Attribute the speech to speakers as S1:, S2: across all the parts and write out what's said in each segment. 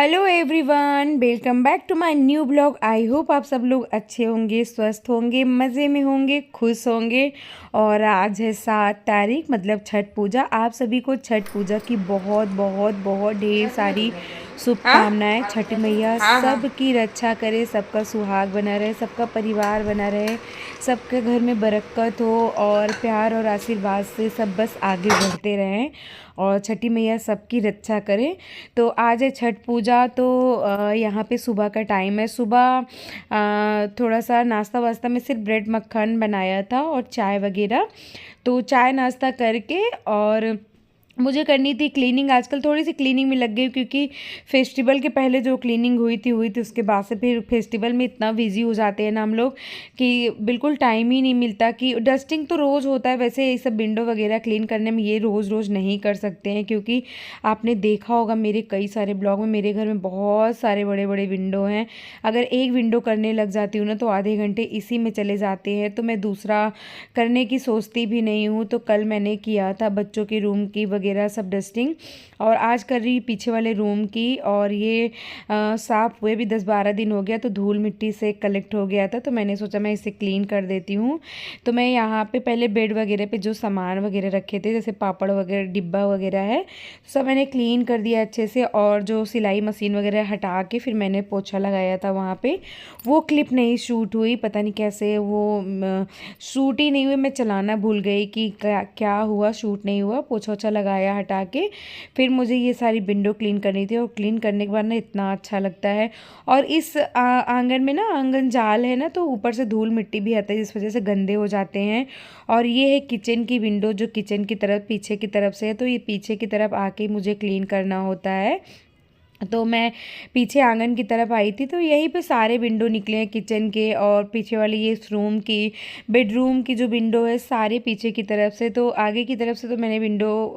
S1: Hello everyone, welcome back to my new blog. I hope आप सब लोग अच्छे होंगे, स्वस्थ होंगे, मज़े में होंगे, खुश होंगे। और आज है 7 तारीख, मतलब छठ पूजा। आप सभी को छठ पूजा की बहुत बहुत बहुत ढेर सारी
S2: हाँ
S1: शुभकामनाएं। छठ मैया
S2: हाँ हाँ।
S1: सबकी रक्षा करे, सबका सुहाग बना रहे, सबका परिवार बना रहे, सबके घर में बरकत हो और प्यार और आशीर्वाद से सब बस आगे बढ़ते रहें और छठी मैया सबकी रक्षा करे। तो आज है छठ पूजा। तो यहाँ पे सुबह का टाइम है। सुबह थोड़ा सा नाश्ता वास्ता में सिर्फ ब्रेड मक्खन बनाया था और चाय वगैरह। तो चाय नाश्ता करके और मुझे करनी थी क्लीनिंग। आजकल थोड़ी सी क्लीनिंग में लग गई क्योंकि फेस्टिवल के पहले जो क्लीनिंग हुई थी उसके बाद से फिर फेस्टिवल में इतना बिजी हो जाते हैं ना हम लोग कि बिल्कुल टाइम ही नहीं मिलता। कि डस्टिंग तो रोज़ होता है, वैसे ये सब विंडो वगैरह क्लीन करने में ये रोज़ रोज़ नहीं कर सकते हैं क्योंकि आपने देखा होगा मेरे कई सारे ब्लॉग में, मेरे घर में बहुत सारे बड़े बड़े विंडो हैं। अगर एक विंडो करने लग जाती हूँ ना तो आधे घंटे इसी में चले जाते हैं, तो मैं दूसरा करने की सोचती भी नहीं हूँ। तो कल मैंने किया था बच्चों के रूम की वगैरह सब डस्टिंग, और आज कर रही पीछे वाले रूम की। और ये साफ़ हुए भी 10-12 दिन हो गया तो धूल मिट्टी से कलेक्ट हो गया था, तो मैंने सोचा मैं इसे क्लीन कर देती हूँ। तो मैं यहाँ पे पहले बेड वगैरह पे जो सामान वगैरह रखे थे जैसे पापड़ वगैरह डिब्बा वगैरह है, सब मैंने क्लीन कर दिया अच्छे से। और जो सिलाई मशीन वगैरह हटा के फिर मैंने पोछा लगाया था वहाँ पे, वो क्लिप नहीं शूट हुई, पता नहीं कैसे वो शूट ही नहीं हुई। मैं चलाना भूल गई कि क्या हुआ, शूट नहीं हुआ। पोछा ओछा लगाया हटा के, फिर मुझे ये सारी विंडो क्लीन करनी थी। और क्लीन करने के बाद ना इतना अच्छा लगता है। और इस आंगन में ना आंगन जाल है ना, तो ऊपर से धूल मिट्टी भी आता है जिस वजह से गंदे हो जाते हैं। और ये है किचन की विंडो जो किचन की तरफ पीछे की तरफ से है, तो ये पीछे की तरफ आके मुझे क्लीन करना होता है। तो मैं पीछे आंगन की तरफ आई थी तो यहीं पे सारे विंडो निकले हैं किचन के, और पीछे वाली ये इस रूम की, बेडरूम की जो विंडो है सारे पीछे की तरफ से। तो आगे की तरफ से तो मैंने विंडो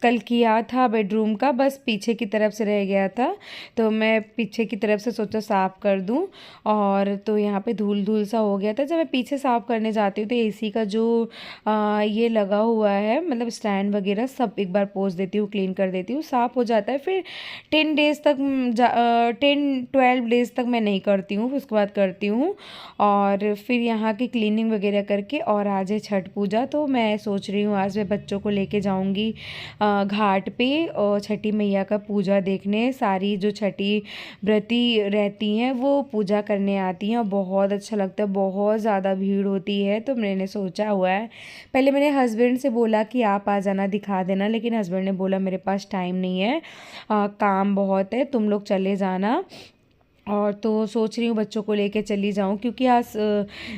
S1: कल किया था बेडरूम का, बस पीछे की तरफ से रह गया था। तो मैं पीछे की तरफ से सोचा साफ़ कर दूं। और तो यहाँ पे धूल धूल सा हो गया था। जब मैं पीछे साफ़ करने जाती हूँ तो एसी का जो ये लगा हुआ है, मतलब स्टैंड वगैरह सब एक बार पोंछ देती हूँ, क्लीन कर देती हूँ, साफ़ हो जाता है। फिर 10 डेज़ तक 10-12 डेज़ तक मैं नहीं करती हूँ, उसके बाद करती हूँ। और फिर यहाँ की क्लीनिंग वगैरह करके, और आज है छठ पूजा तो मैं सोच रही हूँ आज मैं बच्चों को लेके जाऊँगी घाट पे और छठी मैया का पूजा देखने। सारी जो छठी व्रती रहती हैं वो पूजा करने आती हैं और बहुत अच्छा लगता है, बहुत ज़्यादा भीड़ होती है। तो मैंने सोचा हुआ है, पहले मैंने हस्बैंड से बोला कि आप आ जाना दिखा देना, लेकिन हस्बैंड ने बोला मेरे पास टाइम नहीं है, काम बहुत है, तुम लोग चले जाना। और तो सोच रही हूँ बच्चों को लेके चली जाऊँ क्योंकि आज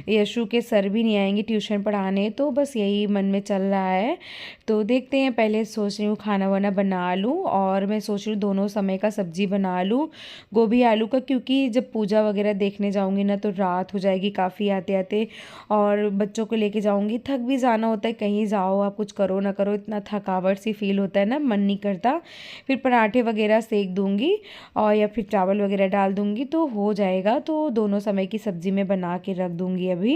S1: यशु के सर भी नहीं आएंगे ट्यूशन पढ़ाने, तो बस यही मन में चल रहा है। तो देखते हैं, पहले सोच रही हूँ खाना वाना बना लूँ, और मैं सोच रही हूँ दोनों समय का सब्जी बना लूँ, गोभी आलू का, क्योंकि जब पूजा वगैरह देखने जाऊँगी ना तो रात हो जाएगी काफ़ी आते आते। और बच्चों को लेके जाऊँगी, थक भी जाना होता है, कहीं जाओ आप कुछ करो ना करो इतना थकावट सी फील होता है ना, मन नहीं करता। फिर पराठे वगैरह सेक दूँगी और या फिर चावल वगैरह डाल दूँगी तो हो जाएगा। तो दोनों समय की सब्ज़ी मैं बना के रख दूँगी अभी।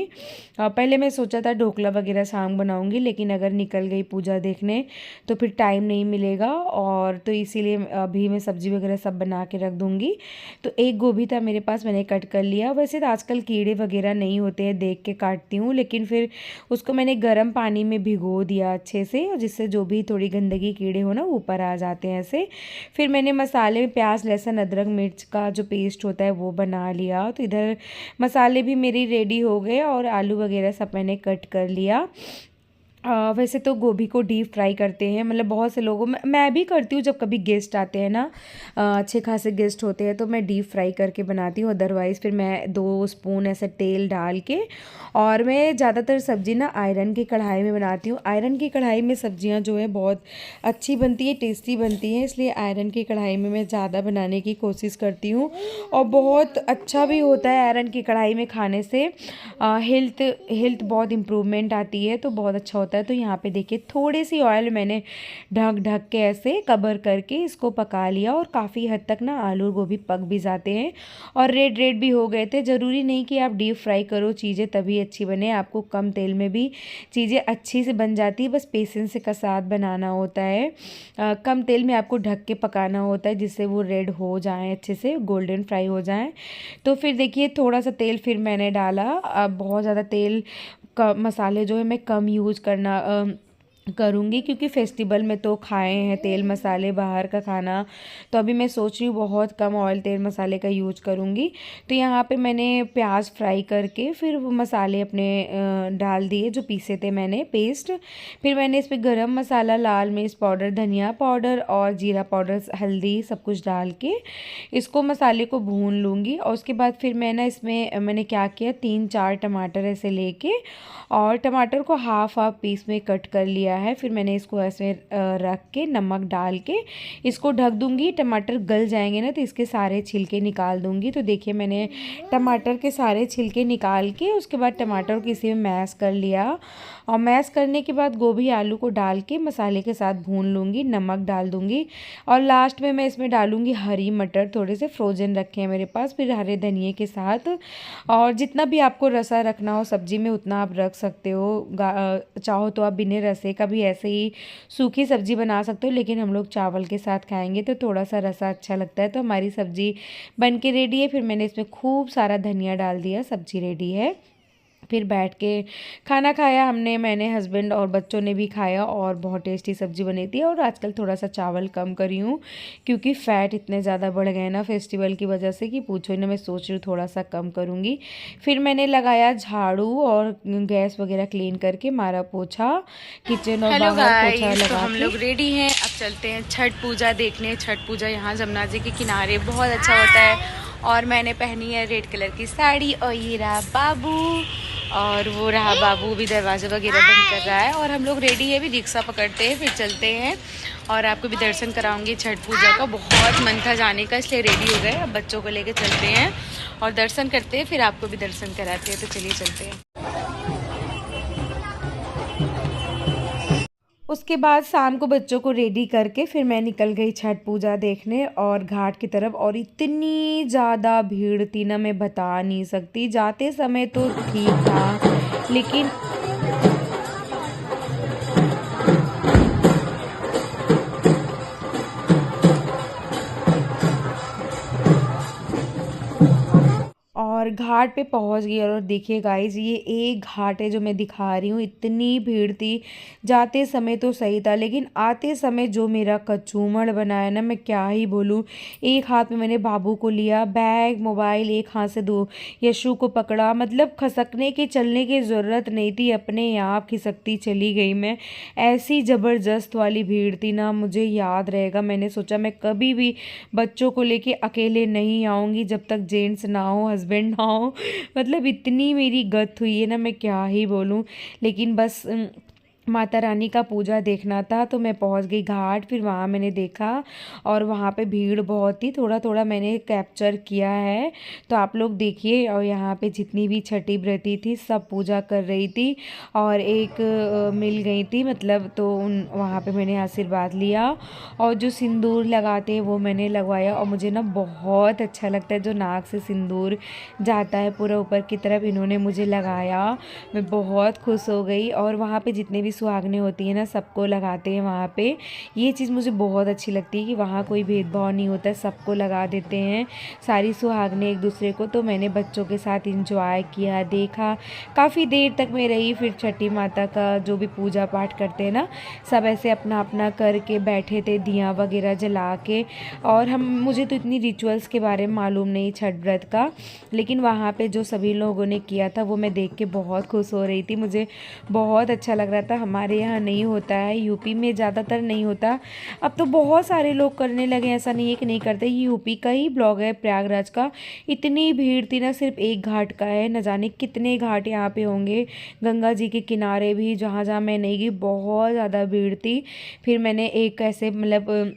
S1: पहले मैं सोचा था ढोकला वगैरह शाम बनाऊँगी, लेकिन अगर निकल गई पूजा देखने तो फिर टाइम नहीं मिलेगा, और तो इसीलिए अभी मैं सब्ज़ी वगैरह सब बना के रख दूँगी। तो एक गोभी था मेरे पास, मैंने कट कर लिया। वैसे तो आजकल कीड़े वगैरह नहीं होते हैं, देख के काटती हूँ, लेकिन फिर उसको मैंने गर्म पानी में भिगो दिया अच्छे से, और जिससे जो भी थोड़ी गंदगी कीड़े हो ना ऊपर आ जाते हैं ऐसे। फिर मैंने मसाले में प्याज लहसुन अदरक मिर्च का जो पेस्ट होता है वो बना लिया। तो इधर मसाले भी मेरी रेडी हो गए और आलू वगैरह सब मैंने कट कर लिया। वैसे तो गोभी को डीप फ्राई करते हैं, मतलब बहुत से लोगों में, मैं भी करती हूँ जब कभी गेस्ट आते हैं ना, अच्छे खासे गेस्ट होते हैं तो मैं डीप फ्राई करके बनाती हूँ। अदरवाइज़ फिर मैं 2 स्पून ऐसे तेल डाल के, और मैं ज़्यादातर सब्ज़ी ना आयरन की कढ़ाई में बनाती हूँ। आयरन की कढ़ाई में सब्जियाँ जो है बहुत अच्छी बनती है, टेस्टी बनती हैं, इसलिए आयरन की कढ़ाई में मैं ज़्यादा बनाने की कोशिश करती हूँ। और बहुत अच्छा भी होता है आयरन की कढ़ाई में खाने से, हेल्थ हेल्थ बहुत इम्प्रूवमेंट आती है, तो बहुत अच्छा होता है। होता है। तो यहाँ पे देखिए थोड़ी सी ऑयल मैंने ढक ढक के ऐसे कवर करके इसको पका लिया और काफ़ी हद तक ना आलू गोभी पक भी जाते हैं और रेड रेड भी हो गए थे। ज़रूरी नहीं कि आप डीप फ्राई करो चीज़ें तभी अच्छी बने, आपको कम तेल में भी चीज़ें अच्छी से बन जाती है, बस पेशेंस के साथ बनाना होता है। कम तेल में आपको ढक के पकाना होता है जिससे वो रेड हो जाएं, अच्छे से गोल्डन फ्राई हो जाएं। तो फिर देखिए थोड़ा सा तेल फिर मैंने डाला। अब बहुत ज़्यादा तेल का मसाले जो है मैं कम यूज़ करूँगी क्योंकि फेस्टिवल में तो खाए हैं तेल मसाले बाहर का खाना, तो अभी मैं सोच रही हूँ बहुत कम ऑयल तेल मसाले का यूज करूँगी। तो यहाँ पे मैंने प्याज फ्राई करके फिर वो मसाले अपने डाल दिए जो पीसे थे मैंने पेस्ट। फिर मैंने इस पर गरम मसाला, लाल मिर्च पाउडर, धनिया पाउडर और जीरा पाउडर, हल्दी सब कुछ डाल के इसको मसाले को भून लूँगी। और उसके बाद फिर मैंने क्या किया, 3-4 टमाटर ऐसे लेके और टमाटर को हाफ पीस में कट कर लिया है। फिर मैंने इसको ऐसे रख के नमक डाल के इसको ढक दूंगी। टमाटर गल जाएंगे ना तो इसके सारे छिलके निकाल दूंगी। तो देखिए मैंने टमाटर के सारे छिलके निकाल के उसके बाद टमाटर को इसी में मैश कर लिया और मैश करने के बाद गोभी आलू को डाल के मसाले के साथ भून लूँगी, नमक डाल दूँगी और लास्ट में मैं इसमें डालूँगी हरी मटर, थोड़े से फ्रोजन रखे हैं मेरे पास, फिर हरे धनिए के साथ। और जितना भी आपको रसा रखना हो सब्जी में उतना आप रख सकते हो। चाहो तो आप बिना रसे का भी ऐसे ही सूखी सब्जी बना सकते हो, लेकिन हम लोग चावल के साथ खाएंगे तो थोड़ा सा रसा अच्छा लगता है। तो हमारी सब्जी बन के रेडी है। फिर मैंने इसमें खूब सारा धनिया डाल दिया, सब्जी रेडी है। फिर बैठ के खाना खाया हमने, मैंने, हस्बैंड और बच्चों ने भी खाया और बहुत टेस्टी सब्ज़ी बनी थी। और आजकल थोड़ा सा चावल कम करी हूँ क्योंकि फ़ैट इतने ज़्यादा बढ़ गए ना फेस्टिवल की वजह से कि पूछो ही ना। मैं सोच रही हूँ थोड़ा सा कम करूँगी। फिर मैंने लगाया झाड़ू और गैस वगैरह क्लीन करके मारा पोछा, किचन और बाहर पोछा लगा।
S2: तो हम लोग रेडी हैं, अब चलते हैं छठ पूजा देखने। छठ पूजा यहाँ जमुना जी के किनारे बहुत अच्छा होता है। और मैंने पहनी है रेड कलर की साड़ी और ये रहा बाबू, और वो रहा बाबू भी दरवाजा वगैरह बंद कर रहा है। और हम लोग रेडी है, भी रिक्शा पकड़ते हैं फिर चलते हैं और आपको भी दर्शन कराऊंगी छठ पूजा का। बहुत मन था जाने का इसलिए रेडी हो गए। अब बच्चों को लेकर चलते हैं और दर्शन करते हैं, फिर आपको भी दर्शन कराते हैं। तो चलिए चलते हैं।
S1: उसके बाद शाम को बच्चों को रेडी करके फिर मैं निकल गई छठ पूजा देखने और घाट की तरफ। और इतनी ज़्यादा भीड़ थी ना, मैं बता नहीं सकती। जाते समय तो ठीक था लेकिन और घाट पे पहुंच गई। और देखिए गाइस, ये एक घाट है जो मैं दिखा रही हूँ। इतनी भीड़ थी, जाते समय तो सही था लेकिन आते समय जो मेरा कचूमड़ बनाया ना, मैं क्या ही बोलूँ। एक हाथ में मैंने बाबू को लिया, बैग मोबाइल एक हाथ से दो यशु को पकड़ा, मतलब खसकने के चलने की ज़रूरत नहीं थी, अपने आप खिसकती चली गई मैं। ऐसी ज़बरदस्त वाली भीड़ थी ना, मुझे याद रहेगा। मैंने सोचा मैं कभी भी बच्चों को लेके अकेले नहीं आऊँगी जब तक जेंट्स ना हो, हस्बैंड ना हो। मतलब इतनी मेरी गत हुई है ना, मैं क्या ही बोलूँ। लेकिन बस माता रानी का पूजा देखना था तो मैं पहुंच गई घाट। फिर वहाँ मैंने देखा और वहाँ पे भीड़ बहुत थी, थोड़ा थोड़ा मैंने कैप्चर किया है तो आप लोग देखिए। और यहाँ पे जितनी भी छठी व्रती थी सब पूजा कर रही थी और एक मिल गई थी, मतलब तो उन वहाँ पे मैंने आशीर्वाद लिया। और जो सिंदूर लगाते हैं वो मैंने लगवाया और मुझे ना बहुत अच्छा लगता है जो नाक से सिंदूर जाता है पूरा ऊपर की तरफ, इन्होंने मुझे लगाया। मैं बहुत खुश हो गई। और वहाँ पे जितने भी सुहागनें होती हैं ना सबको लगाते हैं वहाँ पे। ये चीज़ मुझे बहुत अच्छी लगती है कि वहाँ कोई भेदभाव नहीं होता है, सबको लगा देते हैं सारी सुहागनें एक दूसरे को। तो मैंने बच्चों के साथ इंजॉय किया, देखा, काफ़ी देर तक मैं रही। फिर छठी माता का जो भी पूजा पाठ करते हैं ना, सब ऐसे अपना अपना करके बैठे थे, दिया वगैरह जला के। और मुझे तो इतनी रिचुअल्स के बारे में मालूम नहीं छठ व्रत का, लेकिन वहाँ पे जो सभी लोगों ने किया था वो मैं देख के बहुत खुश हो रही थी, मुझे बहुत अच्छा लग रहा था। हमारे यहाँ नहीं होता है, यूपी में ज़्यादातर नहीं होता। अब तो बहुत सारे लोग करने लगे, ऐसा नहीं है कि नहीं करते। ये यूपी का ही ब्लॉग है, प्रयागराज का। इतनी भीड़ थी ना, सिर्फ एक घाट का है, न जाने कितने घाट यहाँ पे होंगे। गंगा जी के किनारे भी जहाँ जहाँ मैं नहीं गई बहुत ज़्यादा भीड़ थी। फिर मैंने एक ऐसे मतलब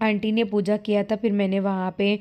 S1: आंटी ने पूजा किया था, फिर मैंने वहाँ पे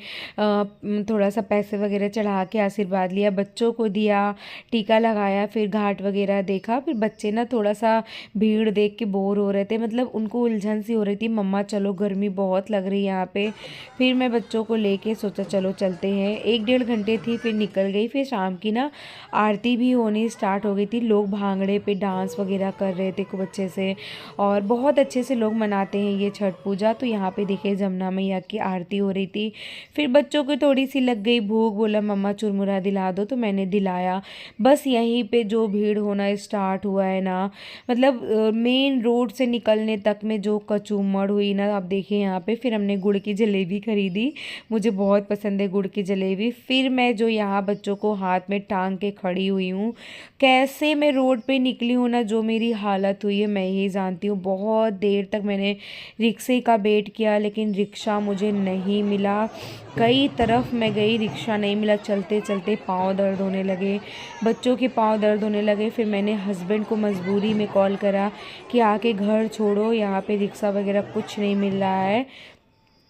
S1: थोड़ा सा पैसे वगैरह चढ़ा के आशीर्वाद लिया, बच्चों को दिया, टीका लगाया, फिर घाट वगैरह देखा। फिर बच्चे ना थोड़ा सा भीड़ देख के बोर हो रहे थे, मतलब उनको उलझन सी हो रही थी, मम्मा चलो गर्मी बहुत लग रही है यहाँ पे। फिर मैं बच्चों को लेके सोचा चलो चलते हैं। 1-1.5 घंटे थी, फिर निकल गई। फिर शाम की ना आरती भी होनी स्टार्ट हो गई थी, लोग भांगड़े पे डांस वगैरह कर रहे थे खूब अच्छे से, और बहुत अच्छे से लोग मनाते हैं ये छठ पूजा। तो यहाँ पे देखिए जमुना मैया की आरती हो रही थी। फिर बच्चों को थोड़ी सी लग गई भूख, बोला मम्मा चुरमुरा दिला दो, तो मैंने दिलाया। बस यहीं पे जो भीड़ होना स्टार्ट हुआ है ना, मतलब मेन रोड से निकलने तक में जो कचूमड़ हुई ना, आप देखिए यहाँ पे। फिर हमने गुड़ की जलेबी खरीदी, मुझे बहुत पसंद है गुड़ की जलेबी। फिर मैं जो यहाँ बच्चों को हाथ में टांग के खड़ी हुई हूँ, कैसे मैं रोड पे निकली हूँ ना, जो मेरी हालत हुई है मैं ही जानती हूँ। बहुत देर तक मैंने रिक्शे का वेट किया, लेकिन रिक्शा मुझे नहीं मिला। कई तरफ मैं गई, रिक्शा नहीं मिला। चलते चलते पाँव दर्द होने लगे, बच्चों के पाँव दर्द होने लगे। फिर मैंने हस्बैंड को मजबूरी में कॉल करा कि आके घर छोड़ो, यहाँ पे रिक्शा वगैरह कुछ नहीं मिल रहा है।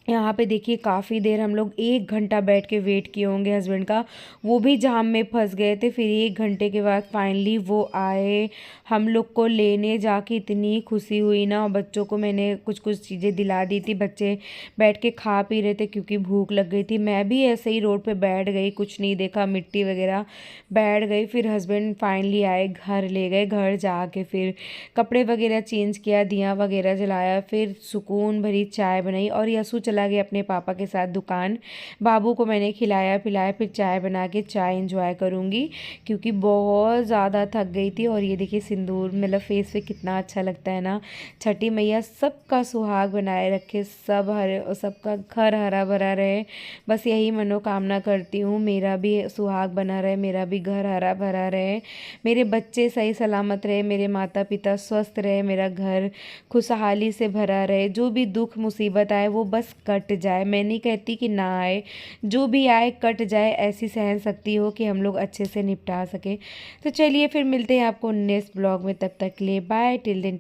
S1: यहाँ पे देखिए काफ़ी देर हम लोग 1 घंटा बैठ के वेट किए होंगे हस्बैंड का, वो भी जाम में फंस गए थे। फिर 1 घंटे के बाद फाइनली वो आए, हम लोग को लेने जाके इतनी खुशी हुई ना। और बच्चों को मैंने कुछ कुछ चीज़ें दिला दी थी, बच्चे बैठ के खा पी रहे थे क्योंकि भूख लग गई थी। मैं भी ऐसे ही रोड पे बैठ गई, कुछ नहीं देखा, मिट्टी वगैरह बैठ गई। फिर हस्बैंड फाइनली आए, घर ले गए। घर जाके फिर कपड़े वगैरह चेंज किया, दिया वगैरह जलाया, फिर सुकून भरी चाय बनाई और यसु चला गया अपने पापा के साथ दुकान। बाबू को मैंने खिलाया पिलाया, फिर चाय बना के चाय एंजॉय करूँगी क्योंकि बहुत ज़्यादा थक गई थी। और ये देखिए सिंदूर मतलब फेस पे कितना अच्छा लगता है ना। छठी मैया सबका सुहाग बनाए रखे, सबका घर हरा भरा रहे, बस यही मनोकामना करती हूँ। मेरा भी सुहाग बना रहे, मेरा भी घर हरा भरा रहे, मेरे बच्चे सही सलामत रहे, मेरे माता पिता स्वस्थ रहे, मेरा घर खुशहाली से भरा रहे। जो भी दुख मुसीबत आए वो बस कट जाए, मैं नहीं कहती कि ना आए, जो भी आए कट जाए, ऐसी सहन शक्ति हो कि हम लोग अच्छे से निपटा सके। तो चलिए फिर मिलते हैं आपको नेक्स्ट ब्लॉग में, तब तक के लिए बाय, टिल देन।